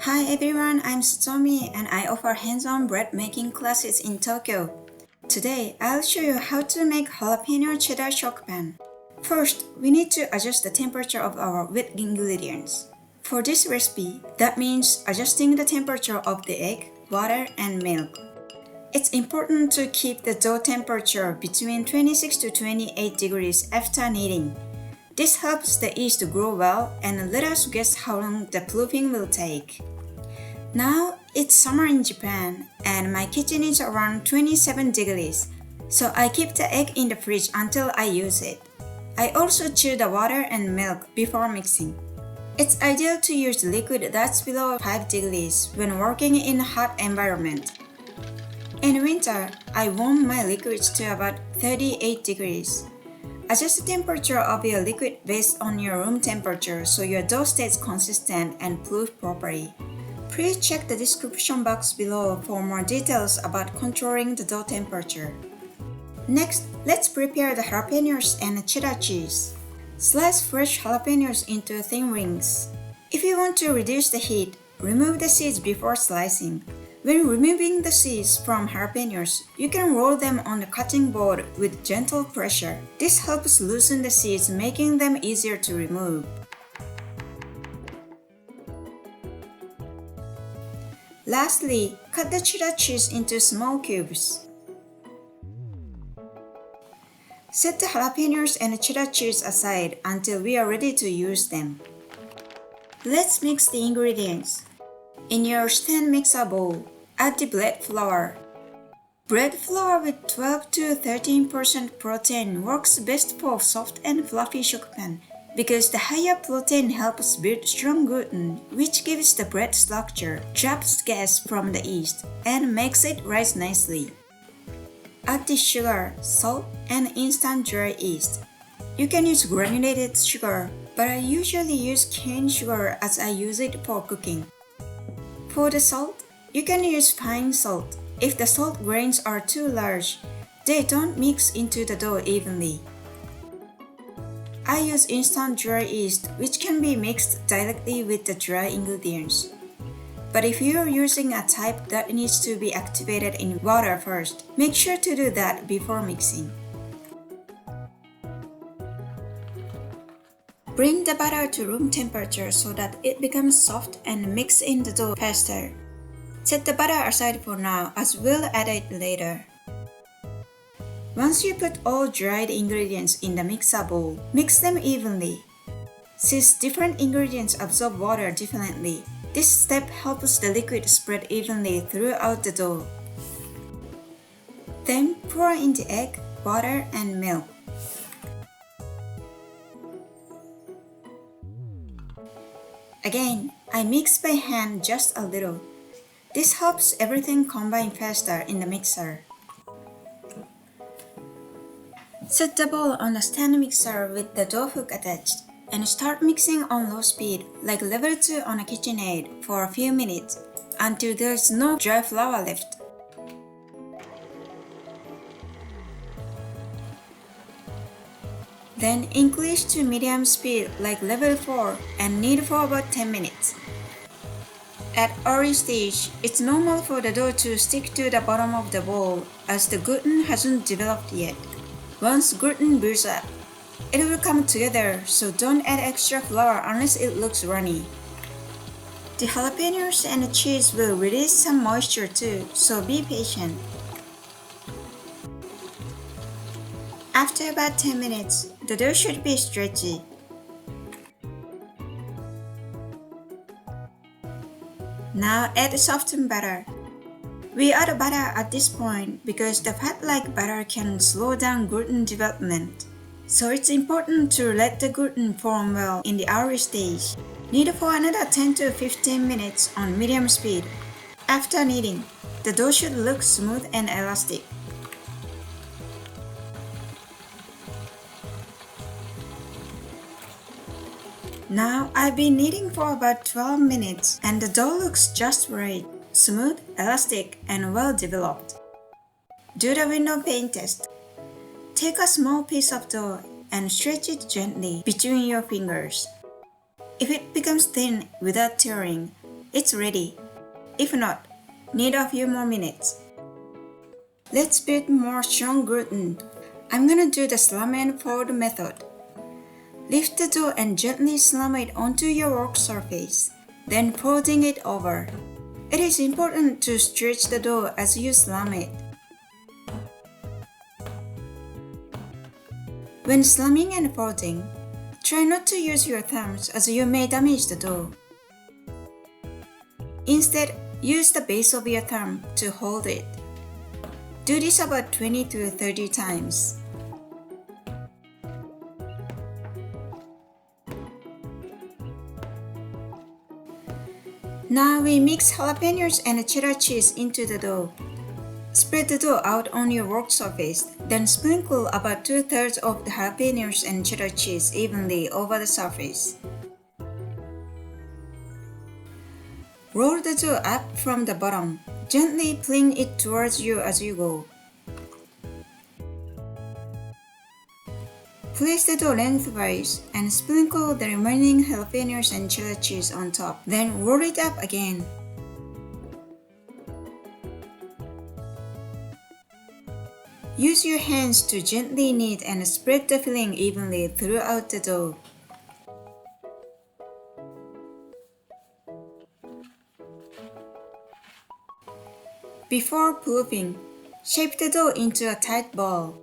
Hi everyone, I'm Satomi and I offer hands-on bread making classes in Tokyo. Today, I'll show you how to make Jalapeno Cheddar Shokupan. First, we need to adjust the temperature of our wet ingredients. For this recipe, that means adjusting the temperature of the egg, water, and milk. It's important to keep the dough temperature between 26 to 28 degrees after kneading. This helps the yeast to grow well and let us guess how long the proofing will take. Now, it's summer in Japan and my kitchen is around 27 degrees, so I keep the egg in the fridge until I use it. I also chill the water and milk before mixing. It's ideal to use liquid that's below 5 degrees when working in a hot environment. In winter, I warm my liquids to about 38 degrees. Adjust the temperature of your liquid based on your room temperature so your dough stays consistent and proof properly. Please check the description box below for more details about controlling the dough temperature. Next, let's prepare the jalapenos and cheddar cheese. Slice fresh jalapenos into thin rings. If you want to reduce the heat, remove the seeds before slicing. When removing the seeds from jalapenos, you can roll them on the cutting board with gentle pressure. This helps loosen the seeds, making them easier to remove. Lastly, cut the cheddar cheese into small cubes. Set the jalapenos and cheddar cheese aside until we are ready to use them. Let's mix the ingredients. In your stand mixer bowl, add the bread flour. Bread flour with 12 to 13% protein works best for soft and fluffy shokupan because the higher protein helps build strong gluten, which gives the bread structure, traps gas from the yeast, and makes it rise nicely. Add the sugar, salt, and instant dry yeast. You can use granulated sugar, but I usually use cane sugar as I use it for cooking. For the salt, you can use fine salt. If the salt grains are too large, they don't mix into the dough evenly. I use instant dry yeast, which can be mixed directly with the dry ingredients. But if you are using a type that needs to be activated in water first, make sure to do that before mixing. Bring the batter to room temperature so that it becomes soft and mix in the dough faster. Set the batter aside for now as we'll add it later. Once you put all dried ingredients in the mixer bowl, mix them evenly. Since different ingredients absorb water differently, this step helps the liquid spread evenly throughout the dough. Then pour in the egg, water, and milk. Again, I mix by hand just a little. This helps everything combine faster in the mixer. Set the bowl on the stand mixer with the dough hook attached and start mixing on low speed like level 2 on a KitchenAid for a few minutes until there's no dry flour left. Then increase to medium speed like level 4 and knead for about 10 minutes. At early stage, it's normal for the dough to stick to the bottom of the bowl as the gluten hasn't developed yet. Once gluten builds up, it will come together, so don't add extra flour unless it looks runny. The jalapenos and the cheese will release some moisture too, so be patient. After about 10 minutes, the dough should be stretchy. Now add softened butter. We add butter at this point because the fat-like butter can slow down gluten development. So it's important to let the gluten form well in the early stage. Knead for another 10 to 15 minutes on medium speed. After kneading, the dough should look smooth and elastic. Now I've been kneading for about 12 minutes and the dough looks just right, smooth, elastic, and well developed. Do the window pane test. Take a small piece of dough and stretch it gently between your fingers. If it becomes thin without tearing, It's ready. If not, need a few more minutes. Let's build more strong gluten. I'm gonna do the slam and fold method. Lift the dough and gently slam it onto your work surface, then folding it over. It is important to stretch the dough as you slam it. When slamming and folding, try not to use your thumbs as you may damage the dough. Instead, use the base of your thumb to hold it. Do this about 20 to 30 times. Now we mix jalapenos and cheddar cheese into the dough. Spread the dough out on your work surface, then sprinkle about 2/3 of the jalapenos and cheddar cheese evenly over the surface. Roll the dough up from the bottom, gently pulling it towards you as you go. Place the dough lengthwise and sprinkle the remaining jalapenos and cheddar cheese on top, then roll it up again. Use your hands to gently knead and spread the filling evenly throughout the dough. Before proofing, shape the dough into a tight ball.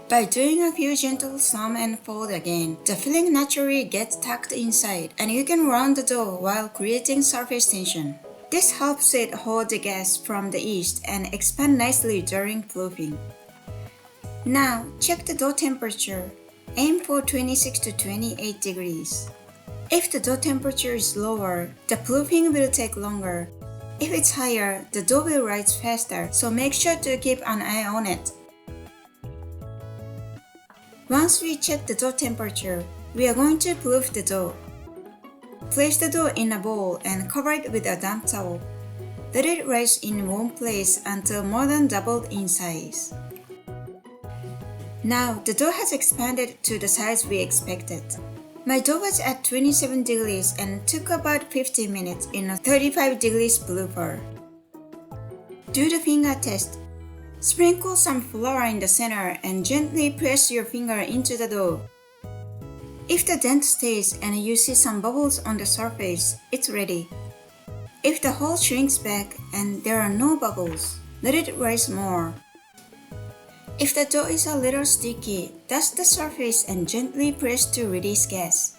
By doing a few gentle slam and fold again, the filling naturally gets tucked inside and you can round the dough while creating surface tension. This helps it hold the gas from the yeast and expand nicely during proofing. Now, check the dough temperature. Aim for 26 to 28 degrees. If the dough temperature is lower, the proofing will take longer. If it's higher, the dough will rise faster, so make sure to keep an eye on it. Once we check the dough temperature, we are going to proof the dough. Place the dough in a bowl and cover it with a damp towel. Let it rise in one place until more than doubled in size. Now, the dough has expanded to the size we expected. My dough was at 27 degrees and took about 50 minutes in a 35 degrees proofer. Do the finger test. Sprinkle some flour in the center and gently press your finger into the dough. If the dent stays and you see some bubbles on the surface, it's ready. If the hole shrinks back and there are no bubbles, let it rise more. If the dough is a little sticky, dust the surface and gently press to release gas.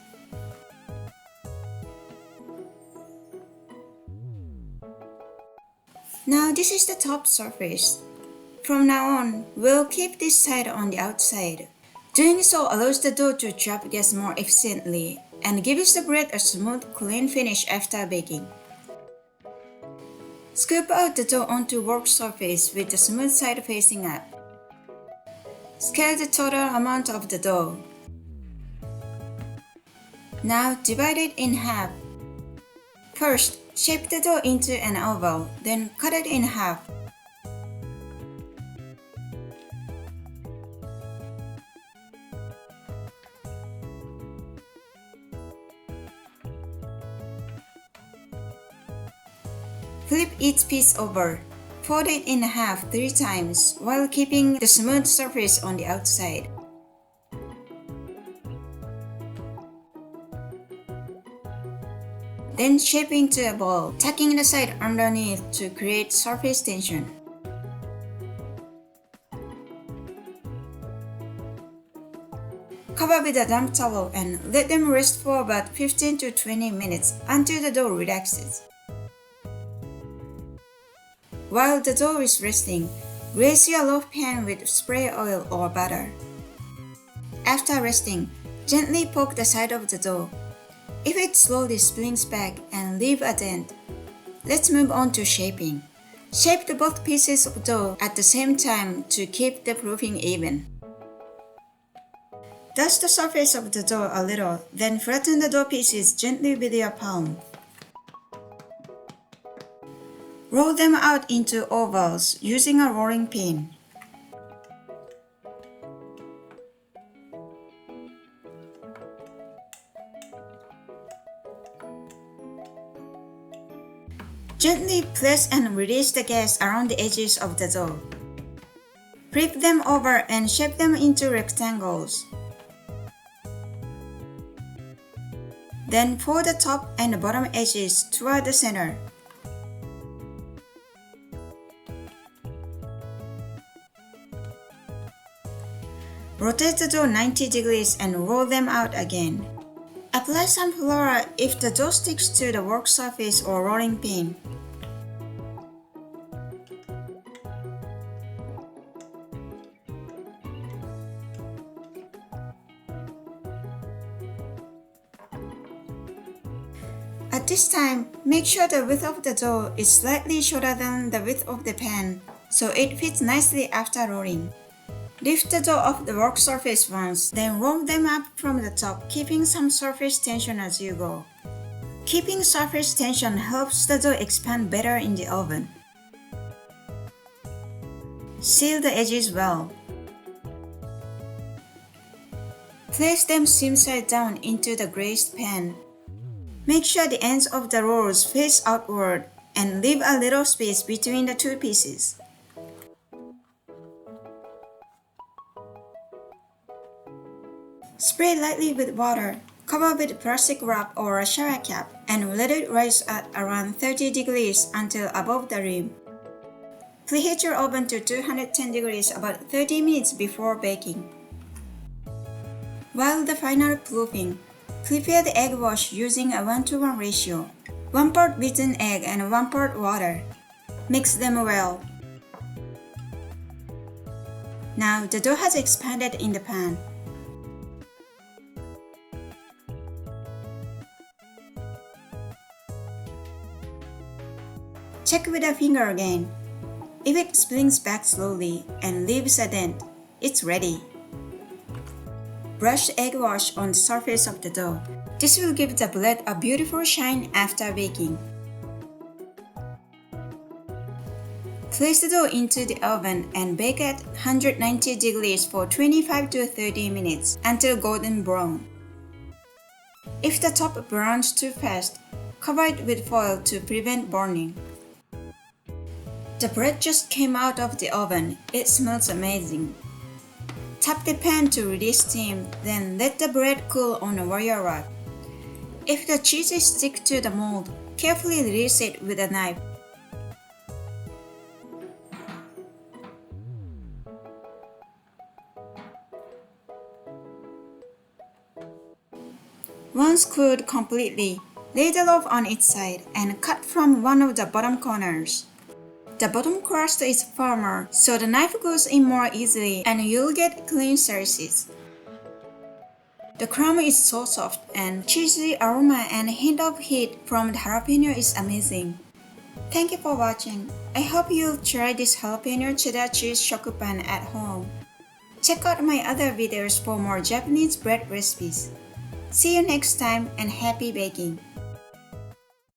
Now this is the top surface. From now on, we'll keep this side on the outside. Doing so allows the dough to trap gas more efficiently and gives the bread a smooth, clean finish after baking. Scoop out the dough onto work surface with the smooth side facing up. Scale the total amount of the dough. Now divide it in half. First, shape the dough into an oval, then cut it in half. Flip each piece over. Fold it in half 3 times while keeping the smooth surface on the outside. Then shape into a ball, tucking the side underneath to create surface tension. Cover with a damp towel and let them rest for about 15 to 20 minutes until the dough relaxes. While the dough is resting, grease your loaf pan with spray oil or butter. After resting, gently poke the side of the dough. If it slowly springs back and leave a dent, let's move on to shaping. Shape the both pieces of dough at the same time to keep the proofing even. Dust the surface of the dough a little, then flatten the dough pieces gently with your palm. Roll them out into ovals using a rolling pin. Gently press and release the gas around the edges of the dough. Flip them over and shape them into rectangles. Then fold the top and the bottom edges toward the center. Rotate the dough 90 degrees and roll them out again. Apply some flour if the dough sticks to the work surface or rolling pin. At this time, make sure the width of the dough is slightly shorter than the width of the pan, so it fits nicely after rolling. Lift the dough off the work surface once, then roll them up from the top, keeping some surface tension as you go. Keeping surface tension helps the dough expand better in the oven. Seal the edges well. Place them seam side down into the glazed pan. Make sure the ends of the rolls face outward and leave a little space between the two pieces. Spray lightly with water, cover with plastic wrap or a shower cap, and let it rise at around 30 degrees until above the rim. Preheat your oven to 210 degrees about 30 minutes before baking. While the final proofing, prepare the egg wash using a 1:1 ratio. 1 part beaten egg and 1 part water. Mix them well. Now the dough has expanded in the pan. Check with a finger again. If it springs back slowly and leaves a dent, it's ready. Brush egg wash on the surface of the dough. This will give the bread a beautiful shine after baking. Place the dough into the oven and bake at 190 degrees for 25 to 30 minutes until golden brown. If the top browns too fast, cover it with foil to prevent burning. The bread just came out of the oven. It smells amazing. Tap the pan to release steam, then let the bread cool on a wire rack. If the cheese sticks to the mold, carefully release it with a knife. Once cooled completely, lay the loaf on its side and cut from one of the bottom corners. The bottom crust is firmer, so the knife goes in more easily and you'll get clean slices. The crumb is so soft and cheesy aroma and hint of heat from the jalapeno is amazing. Thank you for watching. I hope you'll try this jalapeno cheddar cheese shokupan at home. Check out my other videos for more Japanese bread recipes. See you next time and happy baking!